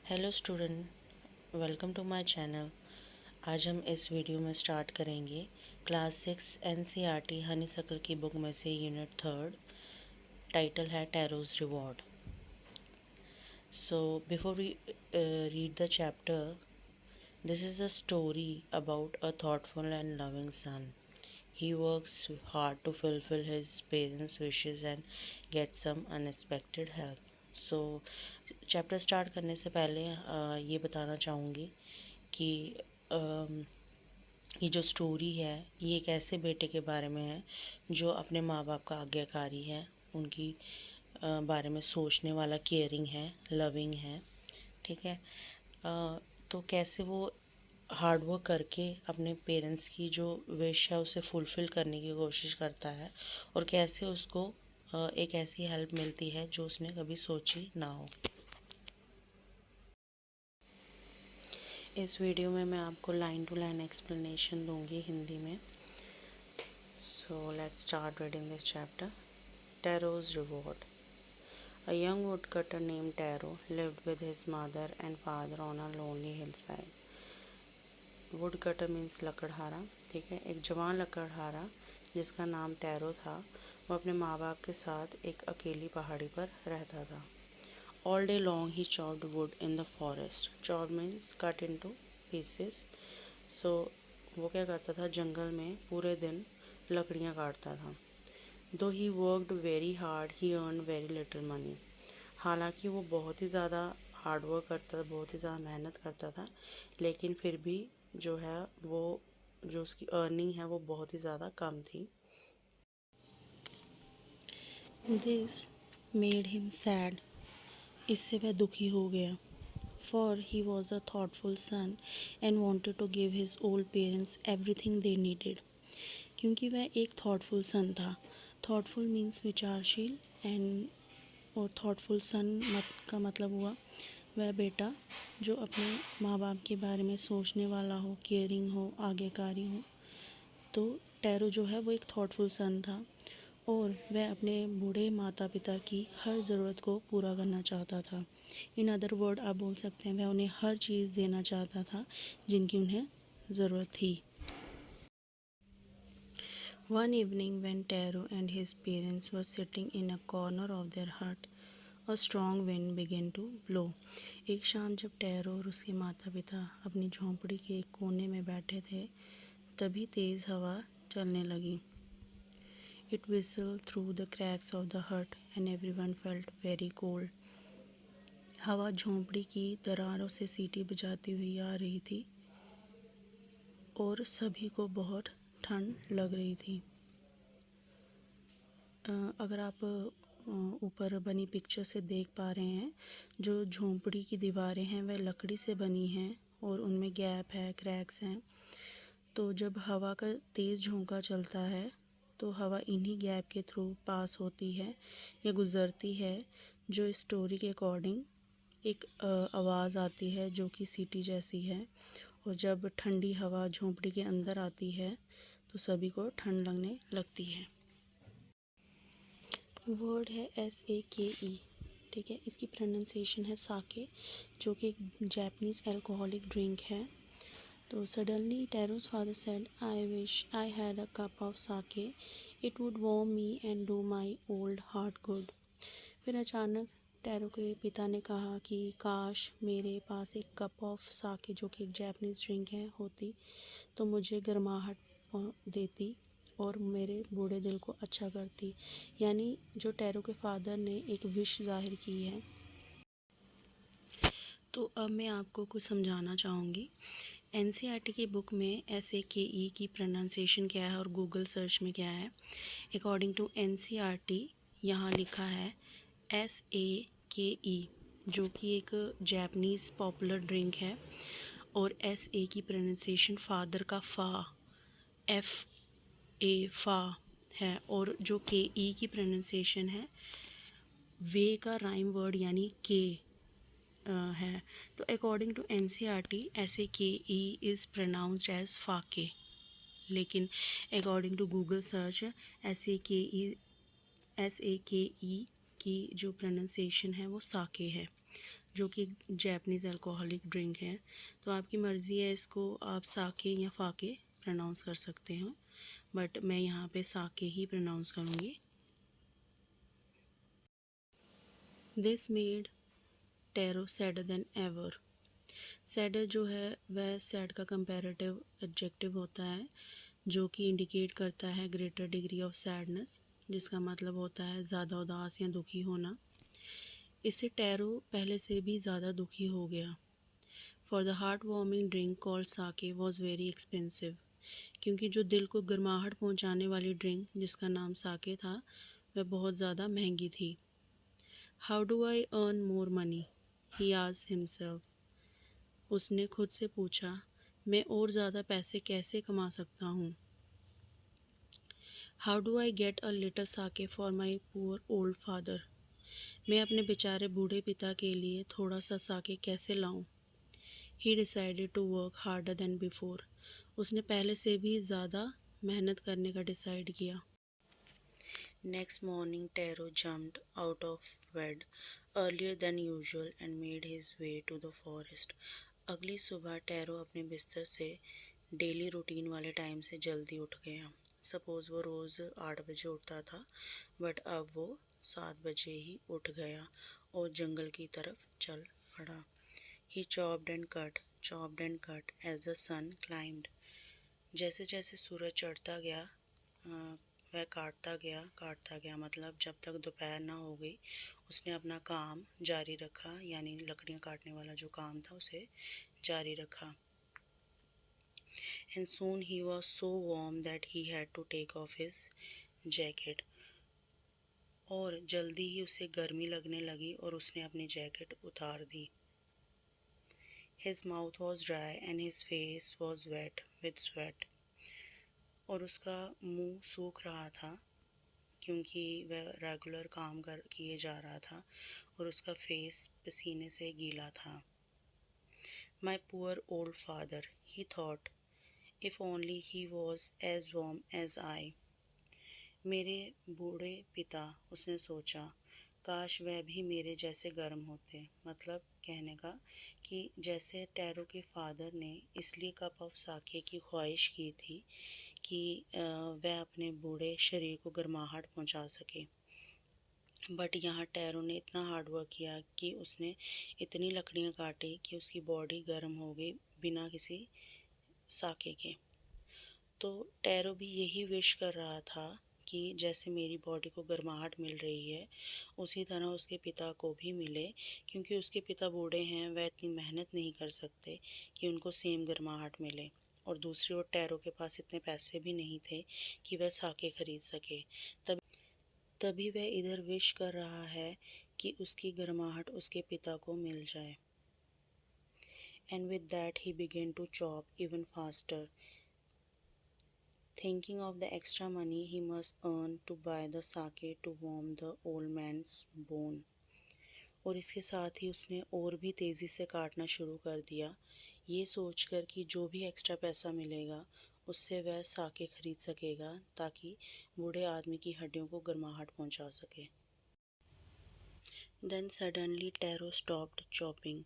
Hello student, welcome to my channel. आज हम इस वीडियो में स्टार्ट करेंगे क्लास 6 एनसीईआरटी हनीसकल की बुक में से यूनिट 3। टाइटल है Taro's reward. So before we read the chapter, this is a story about a thoughtful and loving son. He works hard to fulfill his parents' wishes and get some unexpected help. So, chapter start करने से पहले ये बताना चाहूँगी कि ये जो story है ये एक ऐसे बेटे के बारे में है जो अपने माँ बाप का आज्ञाकारी है, उनकी बारे में सोचने वाला, केयरिंग है, लविंग है। ठीक है। तो कैसे वो हार्ड वर्क करके अपने पेरेंट्स की जो विश है उसे फुलफ़िल करने की कोशिश करता है और कैसे उसको एक ऐसी हेल्प मिलती है जो उसने कभी सोची ना हो। इस वीडियो में मैं आपको लाइन टू लाइन एक्सप्लेनेशन दूंगी हिंदी में। So let's start reading this chapter. Taro's reward. A young woodcutter named Taro lived with his mother and father on a lonely hillside. Woodcutter means लकड़हारा। ठीक है। एक जवान लकड़हारा जिसका नाम टैरो था, वो अपने माँ बाप के साथ एक अकेली पहाड़ी पर रहता था। All day long he chopped wood in the forest. Chop means cut into pieces. So वो क्या करता था, जंगल में पूरे दिन लकड़ियाँ काटता था. दो he worked very hard he earn very little money. हालांकि वो बहुत ही ज़्यादा हार्ड वर्क करता था, बहुत ही ज़्यादा मेहनत करता था, लेकिन फिर भी जो है वो जो उसकी अर्निंग है वो बहुत ही ज़्यादा कम थी. This made him sad. इससे वह दुखी हो गया. For he was a thoughtful son and wanted to give his old parents everything they needed. क्योंकि वह एक थॉटफुल सन था. थॉटफुल मीन्स विचारशील एंड और थॉटफुल सन का मतलब हुआ वह बेटा जो अपने माँ बाप के बारे में सोचने वाला हो, केयरिंग हो, आज्ञाकारी हो. तो टैरो जो है वो एक थॉटफुल सन था और वह अपने बूढ़े माता पिता की हर ज़रूरत को पूरा करना चाहता था. इन अदर वर्ड आप बोल सकते हैं वह उन्हें हर चीज़ देना चाहता था जिनकी उन्हें ज़रूरत थी. One evening when Taro and his parents were sitting in a corner of their hut, a strong wind began to blow. एक शाम जब टैरो और उसके माता पिता अपनी झोंपड़ी के एक कोने में बैठे थे, तभी तेज़ हवा चलने लगी. It whistled through the cracks of the hut and everyone felt very cold. हवा झोंपड़ी की दरारों से सीटी बजाती हुई आ रही थी और सभी को बहुत ठंड लग रही थी. अगर आप ऊपर बनी पिक्चर से देख पा रहे हैं, जो झोंपड़ी की दीवारें हैं वह लकड़ी से बनी हैं और उनमें गैप है, क्रैक्स हैं. तो जब हवा का तेज़ झोंका चलता है तो हवा इन्हीं गैप के थ्रू पास होती है या गुज़रती है, जो इस स्टोरी के अकॉर्डिंग एक आवाज़ आती है जो कि सीटी जैसी है. और जब ठंडी हवा झोंपड़ी के अंदर आती है तो सभी को ठंड लगने लगती है. वर्ड है SAKE. ठीक है, इसकी प्रोनाउंसिएशन है साके, जो कि एक जापानीज़ अल्कोहलिक ड्रिंक है. तो suddenly Taro's father said, I wish I had a cup of sake, it would warm me and do my old heart good. फिर अचानक टैरो के पिता ने कहा कि काश मेरे पास एक कप ऑफ साके, जो कि एक जापानीज़ ड्रिंक है, होती तो मुझे गर्माहट देती और मेरे बूढ़े दिल को अच्छा करती. यानी जो टैरो के फादर ने एक विश जाहिर की है. तो अब मैं आपको कुछ समझाना चाहूँगी. एनसीईआरटी की बुक में SAKE की प्रोनाउंसिएशन क्या है और गूगल सर्च में क्या है. अकॉर्डिंग टू एनसीईआरटी यहाँ लिखा है SAKE, जो कि एक जापानीज़ पॉपुलर ड्रिंक है. और SA की प्रोनाउंसिएशन फादर का फा, FA फा है. और जो KE की प्रोनाउंसिएशन है वे का राइम वर्ड यानी के है. तो according to NCERT SAKE is pronounced as sake, लेकिन according to Google search SAKE की जो प्रोनाउंसिएशन है वो साके है, जो कि जैपनीज़ अल्कोहलिक ड्रिंक है। तो आपकी मर्ज़ी है, इसको आप साके या फाके प्रोनाउंस कर सकते हो, बट मैं यहाँ पे साके ही प्रोनाउंस करूँगी। This made tarot sadder then ever. Sadder जो है वह सैड का कंपैरेटिव एडजेक्टिव होता है, जो कि इंडिकेट करता है ग्रेटर डिग्री ऑफ सैडनेस, जिसका मतलब होता है ज़्यादा उदास या दुखी होना। इससे टैरो पहले से भी ज़्यादा दुखी हो गया। For the heart warming drink called sake was very expensive. क्योंकि जो दिल को गर्माहट पहुंचाने वाली ड्रिंक जिसका नाम साके था वह बहुत ज़्यादा महंगी थी। How do I earn more money, he asked himself. उसने खुद से पूछा, मैं और ज़्यादा पैसे कैसे कमा सकता हूँ। How do I get a little sake for my poor old father. मैं अपने बेचारे बूढ़े पिता के लिए थोड़ा सा साके कैसे लाऊं। He decided to work harder than before. उसने पहले से भी ज़्यादा मेहनत करने का डिसाइड किया। Next morning Taro jumped out of bed earlier than usual and made his way to the forest. अगली सुबह टैरो अपने बिस्तर से डेली रूटीन वाले टाइम से जल्दी उठ गया। सपोज़ वो रोज़ 8 बजे उठता था, बट अब वो 7 बजे ही उठ गया और जंगल की तरफ चल पड़ा। He chopped and cut as the sun climbed. जैसे जैसे सूरज चढ़ता गया वह काटता गया मतलब जब तक दोपहर ना हो गई उसने अपना काम जारी रखा, यानी लकड़ियाँ काटने वाला जो काम था उसे जारी रखा। And soon he was so warm that he had to take off his jacket. और जल्दी ही उसे गर्मी लगने लगी और उसने अपनी जैकेट उतार दी। His mouth was dry and his face was wet with sweat. और उसका मुंह सूख रहा था क्योंकि वह रेगुलर काम किए जा रहा था और उसका फेस पसीने से गीला था। My poor old father, he thought, if only he was as warm as I. मेरे बूढ़े पिता, उसने सोचा, काश वह भी मेरे जैसे गर्म होते। मतलब कहने का कि जैसे टैरो के फादर ने इसलिए कप ऑफ साके की ख्वाहिश की थी कि वह अपने बूढ़े शरीर को गर्माहट पहुंचा सके, बट यहाँ टैरो ने इतना हार्ड वर्क किया कि उसने इतनी लकड़ियाँ काटी कि उसकी बॉडी गर्म हो गई बिना किसी साके के। तो टैरो भी यही विश कर रहा था कि जैसे मेरी बॉडी को गर्माहट मिल रही है उसी तरह उसके पिता को भी मिले, क्योंकि उसके पिता बूढ़े हैं, वह इतनी मेहनत नहीं कर सकते कि उनको सेम गर्माहट मिले। और दूसरी ओर टैरो के पास इतने पैसे भी नहीं थे कि वह साके खरीद सके। तभी वह इधर विश कर रहा है कि उसकी गर्माहट उसके पिता को मिल जाए। And with that he began to chop even faster, thinking of the extra money he must earn to buy the sake to warm the old man's bone. और इसके साथ ही उसने और भी तेज़ी से काटना शुरू कर दिया, ये सोचकर कि जो भी एक्स्ट्रा पैसा मिलेगा उससे वह साके खरीद सकेगा ताकि बूढ़े आदमी की हड्डियों को गर्माहट पहुंचा सके। Then suddenly tarot stopped chopping.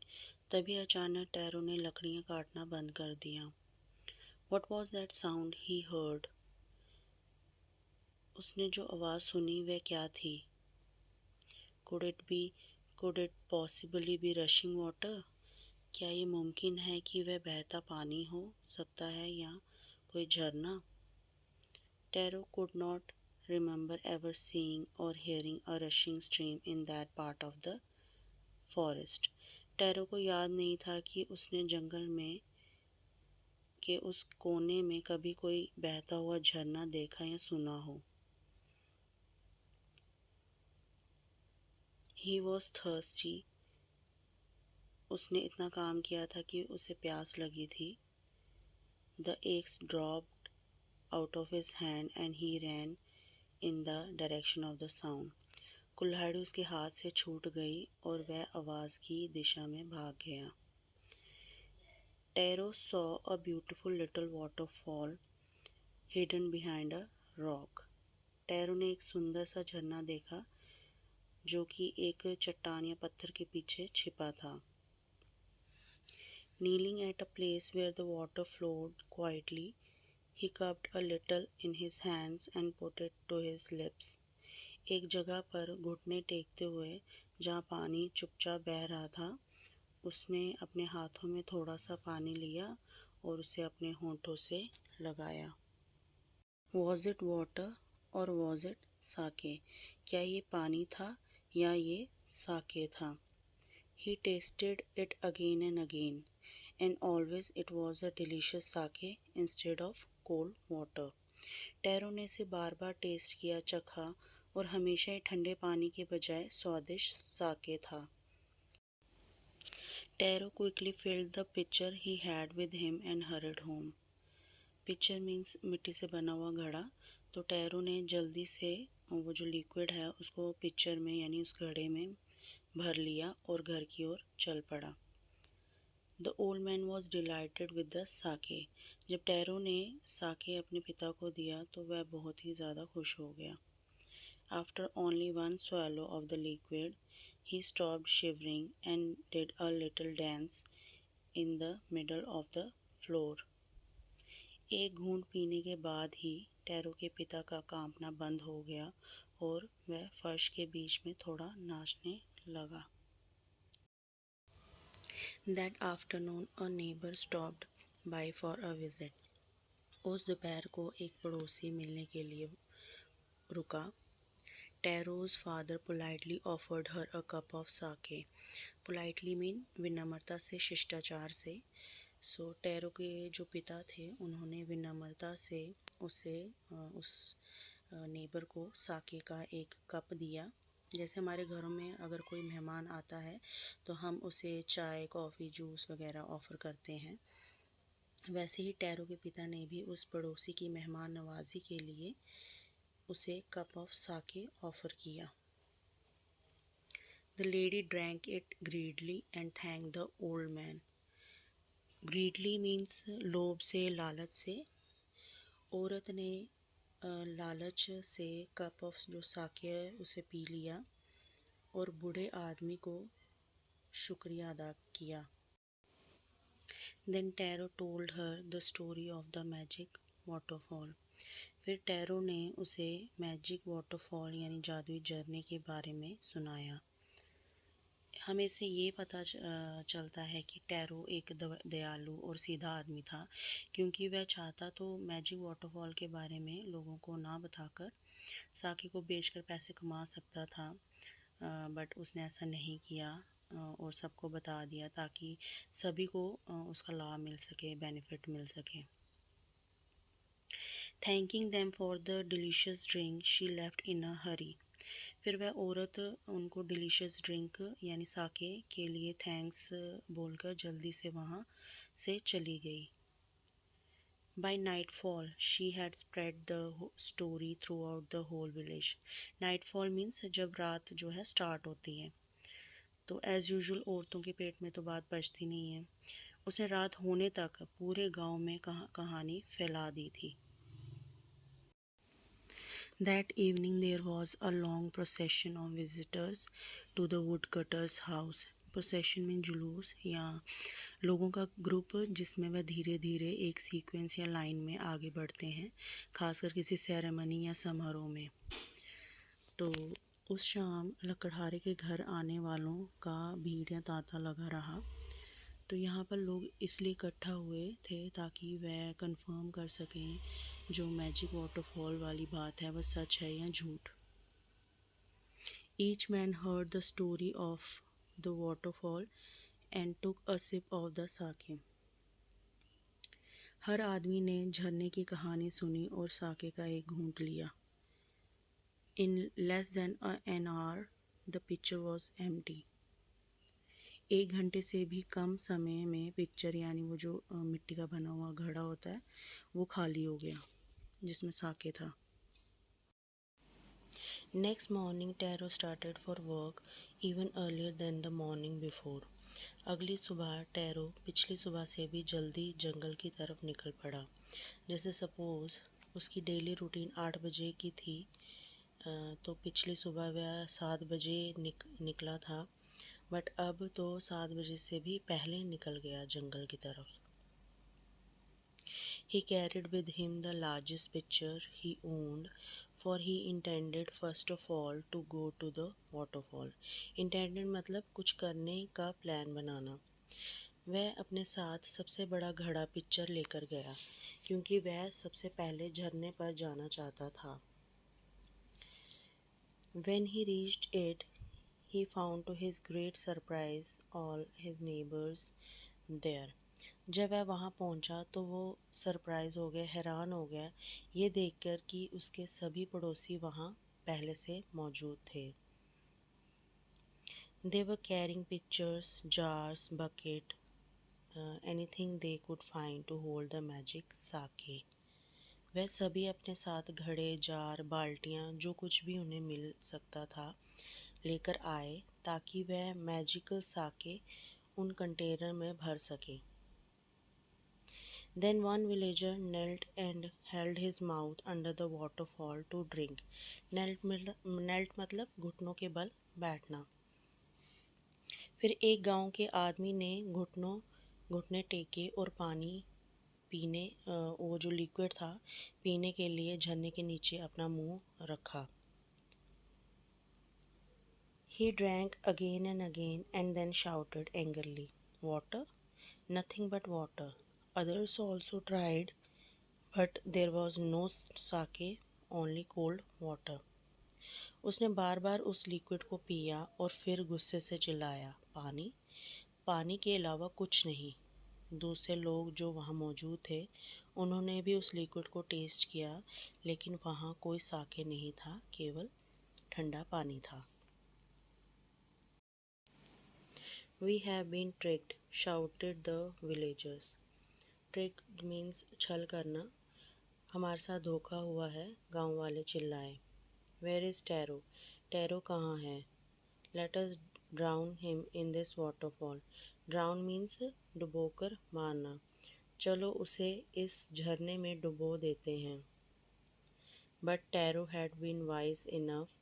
तभी अचानक टैरो ने लकड़ियाँ काटना बंद कर दिया। What was that sound he heard? उसने जो आवाज़ सुनी वह क्या थी? Could it possibly be rushing water? क्या ये मुमकिन है कि वह बहता पानी हो सकता है या कोई झरना? Taro could not remember ever seeing or hearing a rushing stream in that part of the forest. Tarot को याद नहीं था कि उसने जंगल में के उस कोने में कभी कोई बहता हुआ झरना देखा या सुना हो। He was thirsty. उसने इतना काम किया था कि उसे प्यास लगी थी। The axe dropped out of his hand and he ran in the direction of the sound. कुल्हाड़ी उसके हाथ से छूट गई और वह आवाज़ की दिशा में भाग गया। Taro saw a beautiful little waterfall hidden behind a rock. Tarot ने एक सुंदर सा झरना देखा जो कि एक चट्टान या पत्थर के पीछे छिपा था। Kneeling at a place where the water flowed quietly, he cupped a little in his hands and put it to his lips. एक जगह पर घुटने टेकते हुए जहाँ पानी चुपचाप बह रहा था, उसने अपने हाथों में थोड़ा सा पानी लिया और उसे अपने होंठों से लगाया। Was it water or was it sake? क्या ये पानी था या ये साके था? He tasted it again and again, and always it was a delicious sake instead of cold water. Tarot ने इसे बार बार टेस्ट किया, चखा, और हमेशा ही ठंडे पानी के बजाय स्वादिष्ट साके था। Tarot quickly filled the pitcher he had with him and hurried home. Picture means मिट्टी से बना हुआ घड़ा। तो टैरो ने जल्दी से वो जो लिक्विड है उसको पिक्चर में यानी उस घड़े में भर लिया और घर की ओर चल पड़ा। The old man was delighted with the sake. जब टैरो ने साके अपने पिता को दिया तो वह बहुत ही ज़्यादा खुश हो गया। After only one swallow of the liquid he stopped shivering and did a little dance in the middle of the floor. एक घूंट पीने के बाद ही टैरो के पिता का कांपना बंद हो गया और वह फर्श के बीच में थोड़ा नाचने लगा। That afternoon a neighbor stopped by for a visit. उस दोपहर को एक पड़ोसी मिलने के लिए रुका। Taro's father politely offered her a cup of sake. Politely mean विनम्रता से, शिष्टाचार से। सो टैरो के जो पिता थे उन्होंने विनम्रता से उसे उस नेबर को साके का एक कप दिया। जैसे हमारे घरों में अगर कोई मेहमान आता है तो हम उसे चाय, कॉफ़ी, जूस वगैरह ऑफ़र करते हैं, वैसे ही टैरो के पिता ने भी उस पड़ोसी की मेहमान नवाजी के लिए उसे कप ऑफ साके ऑफ़र किया। The lady drank it greedily and thank the old man. Greedily means लोभ से, लालच से। औरत ने लालच से कप ऑफ जो साके है उसे पी लिया और बूढ़े आदमी को शुक्रिया अदा किया। Then Taro told her the story of the magic waterfall. फिर टैरो ने उसे मैजिक वाटरफॉल यानी जादुई झरने के बारे में सुनाया। हमें से ये पता चलता है कि टैरो एक दयालु और सीधा आदमी था, क्योंकि वह चाहता तो मैजिक वाटरफॉल के बारे में लोगों को ना बताकर साके को बेचकर पैसे कमा सकता था, बट उसने ऐसा नहीं किया और सबको बता दिया ताकि सभी को उसका लाभ मिल सके, बेनिफिट मिल सके। Thanking them for the delicious drink she left in a hurry. फिर वह औरत उनको डिलीशियस ड्रिंक यानी साके के लिए थैंक्स बोलकर जल्दी से वहाँ से चली गई। By nightfall she had spread the story throughout the whole village. Nightfall means जब रात जो है स्टार्ट होती है, तो एज़ यूजुअल औरतों के पेट में तो बात बचती नहीं है। उसने रात होने तक पूरे गांव में कहानी फैला दी थी। That evening there was a long procession of visitors to the woodcutter's house. Procession में जुलूस या लोगों का ग्रुप जिसमें वह धीरे धीरे एक सीक्वेंस या लाइन में आगे बढ़ते हैं, खासकर किसी सेरेमनी या समारोह में। तो उस शाम लकड़हारे के घर आने वालों का भीड़ या तांता लगा रहा। तो यहाँ पर लोग इसलिए इकट्ठा हुए थे ताकि वह कंफर्म कर सकें जो मैजिक वाटरफॉल वाली बात है वह सच है या झूठ। Each man heard the story of the waterfall and took a sip of the sake. हर आदमी ने झरने की कहानी सुनी और साके का एक घूंट लिया। In less than an hour the picture was empty. 1 घंटे से भी कम समय में पिक्चर यानी वो जो मिट्टी का बना हुआ घड़ा होता है वो खाली हो गया जिसमें साके था। Next morning Taro started for work even earlier than the morning before. अगली सुबह टैरो पिछली सुबह से भी जल्दी जंगल की तरफ निकल पड़ा। जैसे सपोज़ उसकी डेली रूटीन 8 बजे की थी, तो पिछली सुबह वह 7 बजे निकला था, बट अब तो 7 बजे से भी पहले निकल गया जंगल की तरफ। He carried with him the largest pitcher he owned, for he intended first of all to go to the waterfall. Intended मतलब कुछ करने का प्लान बनाना। वह अपने साथ सबसे बड़ा घड़ा पिक्चर लेकर गया, क्योंकि वह सबसे पहले झरने पर जाना चाहता था। When he reached it, he found to his great surprise all his neighbors there. जब वह वहाँ पहुँचा तो वो सरप्राइज़ हो गया, हैरान हो गया ये देखकर कि उसके सभी पड़ोसी वहाँ पहले से मौजूद थे। They were carrying pitchers, jars, bucket, anything they could find to hold the magic sake. वह सभी अपने साथ घड़े, जार, बाल्टियाँ, जो कुछ भी उन्हें मिल सकता था लेकर आए, ताकि वह मैजिकल साके उन कंटेनर में भर सके। Then one villager knelt and held his mouth under the waterfall to drink. Knelt मतलब घुटनों के बल बैठना। फिर एक गांव के आदमी ने घुटने टेके और पानी पीने, वो जो लिक्विड था पीने के लिए झरने के नीचे अपना मुंह रखा। He drank again and again and then shouted angrily, "Water? Nothing but water." Others also tried, but there was no sake, only cold water. उसने बार बार उस लिक्विड को पिया और फिर गुस्से से चिल्लाया, पानी, पानी के अलावा कुछ नहीं। दूसरे लोग जो वहाँ मौजूद थे उन्होंने भी उस लिक्विड को टेस्ट किया, लेकिन वहाँ कोई साके नहीं था, केवल ठंडा पानी था। We have been tricked, shouted the villagers. Tricked means छल करना। हमारे साथ धोखा हुआ है, गांव वाले चिल्लाए। Where is Taro? Taro कहाँ है? Let us drown him in this waterfall. Drown means डुबोकर मारना। चलो उसे इस झरने में डुबो देते हैं। But Taro had been wise enough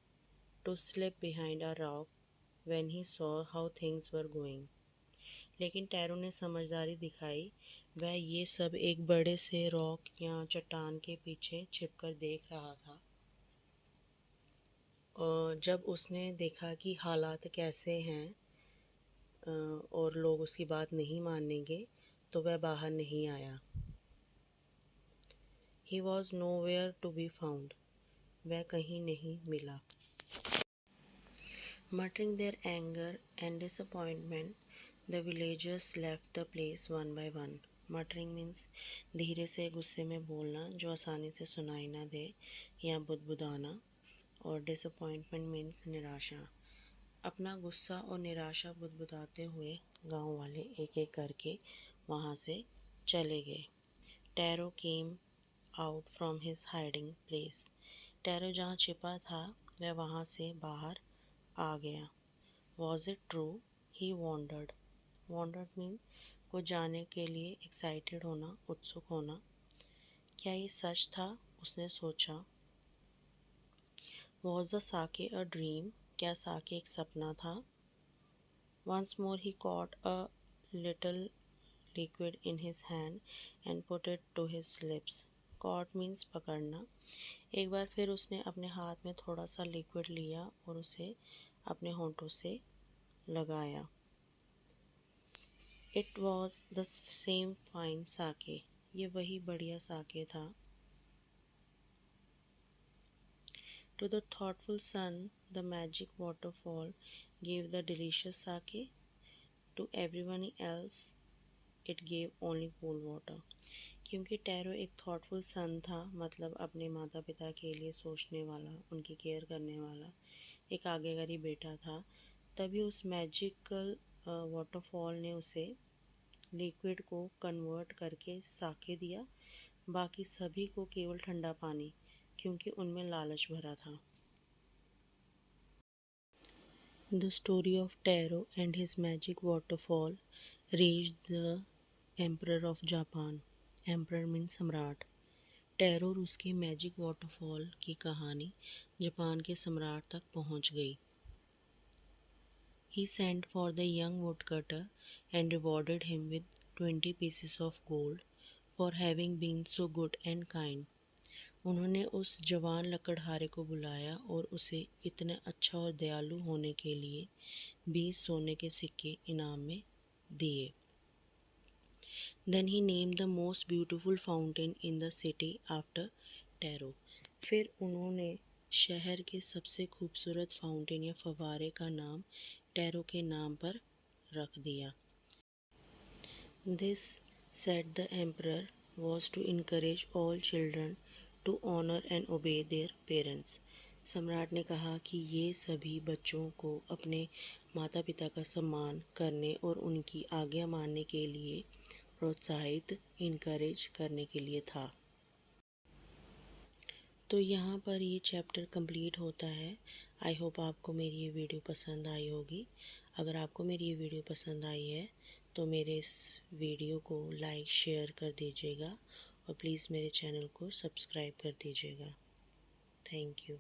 to slip behind a rock when he saw how things were going. लेकिन टैरो ने समझदारी दिखाई, वह ये सब एक बड़े से रॉक या चट्टान के पीछे छिपकर देख रहा था। और जब उसने देखा कि हालात कैसे हैं और लोग उसकी बात नहीं मानेंगे, तो वह बाहर नहीं आया। He was nowhere to be found. वह कहीं नहीं मिला। Muttering their anger and disappointment, the villagers left the place one by one. Muttering means धीरे से गुस्से में बोलना जो आसानी से सुनाई ना दे या बुदबुदाना, और disappointment means निराशा। अपना गुस्सा और निराशा बुदबुदाते हुए गांव वाले एक एक करके वहाँ से चले गए। Tarot came out from his hiding place. Tarot जहाँ छिपा था वह वहाँ से बाहर आ गया। Was it true? He wondered. Wondered mean को जानने के लिए एक्साइटेड होना, उत्सुक होना। क्या ये सच था? उसने सोचा। Was the sake a dream? क्या साके एक सपना था? Once more he caught a little liquid in his hand and put it to his lips. Caught means पकड़ना। एक बार फिर उसने अपने हाथ में थोड़ा सा लिक्विड लिया और उसे अपने होंठों से लगाया। It was the same fine sake. ये वही बढ़िया साके था। To the thoughtful son, the magic waterfall gave the delicious sake. To everyone else, it gave only cold water. क्योंकि टैरो एक थॉटफुल सन था, मतलब अपने माता पिता के लिए सोचने वाला, उनकी केयर करने वाला एक आज्ञाकारी बेटा था, तभी उस मैजिकल वाटरफॉल ने उसे लिक्विड को कन्वर्ट करके साके दिया, बाकी सभी को केवल ठंडा पानी, क्योंकि उनमें लालच भरा था। The story of Taro and his magic waterfall reached the Emperor of Japan. Emperor means सम्राट. टेरो और उसके मैजिक वाटरफॉल की कहानी जापान के सम्राट तक पहुंच गई। He sent for the young woodcutter and rewarded him with 20 pieces of gold for having been so good and kind. उन्होंने उस जवान लकड़हारे को बुलाया और उसे इतने अच्छा और दयालु होने के लिए 20 सोने के सिक्के इनाम में दिए। Then he named the most beautiful fountain in the city after Taro. फिर उन्होंने शहर के सबसे खूबसूरत फाउंटेन या फव्वारे का नाम टैरो के नाम पर रख दिया। This, said the emperor, was to encourage all children to honor and obey their parents. सम्राट ने कहा कि ये सभी बच्चों को अपने माता पिता का सम्मान करने और उनकी आज्ञा मानने के लिए प्रोत्साहित इनकरेज करने के लिए था। तो यहाँ पर ये चैप्टर कंप्लीट होता है। आई होप आपको मेरी ये वीडियो पसंद आई होगी। अगर आपको मेरी ये वीडियो पसंद आई है तो मेरे इस वीडियो को लाइक शेयर कर दीजिएगा और प्लीज़ मेरे चैनल को सब्सक्राइब कर दीजिएगा। Thank you.